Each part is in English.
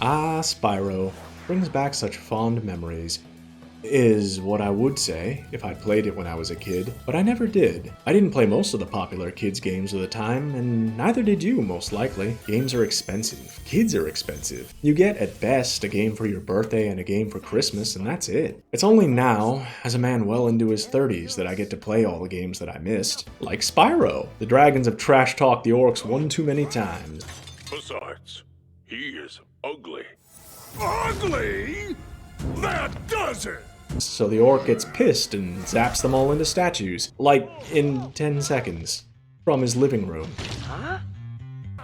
Ah, Spyro. Brings back such fond memories. Is what I would say if I'd played it when I was a kid, but I never did. I didn't play most of the popular kids games of the time, and neither did you, most likely. Games are expensive. Kids are expensive. You get, at best, a game for your birthday and a game for Christmas, and that's it. It's only now, as a man well into his 30s, that I get to play all the games that I missed. Like Spyro. The dragons have trash-talked the orcs one too many times. Besides, he is ugly. Ugly? That does it! So the orc gets pissed and zaps them all into statues, like in 10 seconds, from his living room. Huh?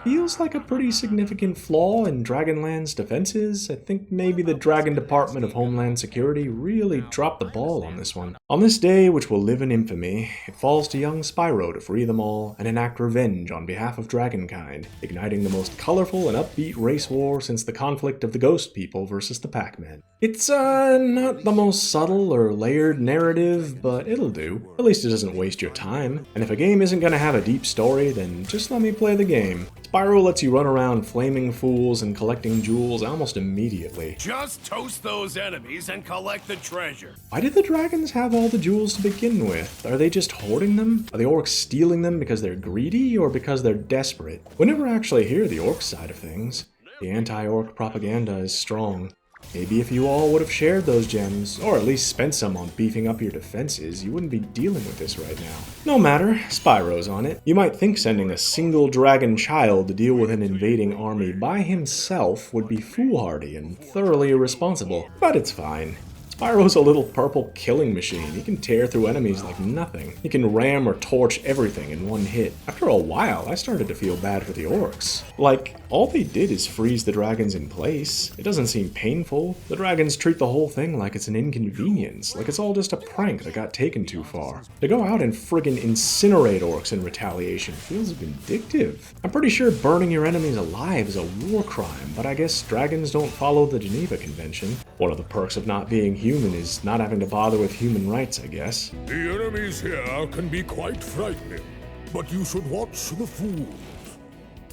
Feels like a pretty significant flaw in Dragonland's defenses. I think maybe the Dragon Department of Homeland Security really dropped the ball on this one. On this day, which will live in infamy, it falls to young Spyro to free them all and enact revenge on behalf of Dragonkind, igniting the most colorful and upbeat race war since the conflict of the Ghost People versus the Pac-Man. It's, not the most subtle or layered narrative, but it'll do. At least it doesn't waste your time. And if a game isn't gonna have a deep story, then just let me play the game. Spyro lets you run around flaming fools and collecting jewels almost immediately. Just toast those enemies and collect the treasure. Why did the dragons have all the jewels to begin with? Are they just hoarding them? Are the orcs stealing them because they're greedy or because they're desperate? We never actually hear the orc side of things. The anti-orc propaganda is strong. Maybe if you all would have shared those gems, or at least spent some on beefing up your defenses, you wouldn't be dealing with this right now. No matter, Spyro's on it. You might think sending a single dragon child to deal with an invading army by himself would be foolhardy and thoroughly irresponsible, but it's fine. Spyro's a little purple killing machine. He can tear through enemies like nothing. He can ram or torch everything in one hit. After a while, I started to feel bad for the orcs. Like, all they did is freeze the dragons in place. It doesn't seem painful. The dragons treat the whole thing like it's an inconvenience, like it's all just a prank that got taken too far. To go out and friggin' incinerate orcs in retaliation feels vindictive. I'm pretty sure burning your enemies alive is a war crime, but I guess dragons don't follow the Geneva Convention. One of the perks of not being human is not having to bother with human rights, I guess. The enemies here can be quite frightening, but you should watch the fools.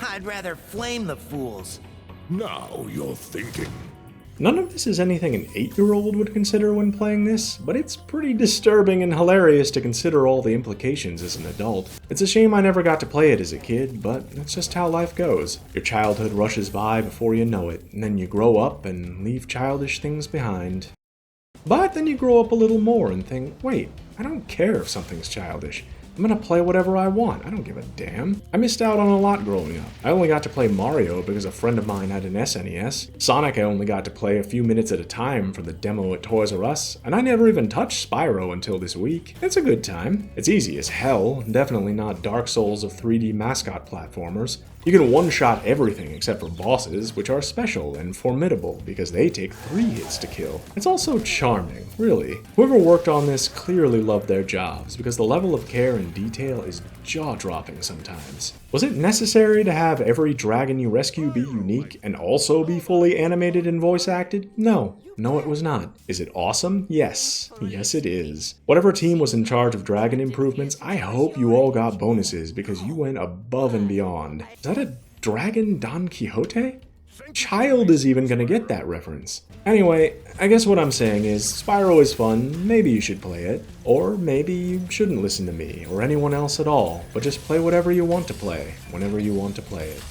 I'd rather flame the fools. Now you're thinking. None of this is anything an 8-year-old would consider when playing this, but it's pretty disturbing and hilarious to consider all the implications as an adult. It's a shame I never got to play it as a kid, but that's just how life goes. Your childhood rushes by before you know it, and then you grow up and leave childish things behind. But then you grow up a little more and think, wait, I don't care if something's childish. I'm gonna play whatever I want. I don't give a damn. I missed out on a lot growing up. I only got to play Mario because a friend of mine had an SNES. Sonic I only got to play a few minutes at a time for the demo at Toys R Us, and I never even touched Spyro until this week. It's a good time. It's easy as hell, definitely not Dark Souls of 3D mascot platformers. You can one-shot everything except for bosses, which are special and formidable because they take 3 hits to kill. It's also charming, really. Whoever worked on this clearly loved their jobs because the level of care and detail is jaw-dropping sometimes. Was it necessary to have every dragon you rescue be unique and also be fully animated and voice acted? No. No, it was not. Is it awesome? Yes. Yes, it is. Whatever team was in charge of dragon improvements, I hope you all got bonuses because you went above and beyond. Is that a dragon Don Quixote? Child is even gonna get that reference. Anyway, I guess what I'm saying is, Spyro is fun, maybe you should play it. Or maybe you shouldn't listen to me, or anyone else at all, but just play whatever you want to play, whenever you want to play it.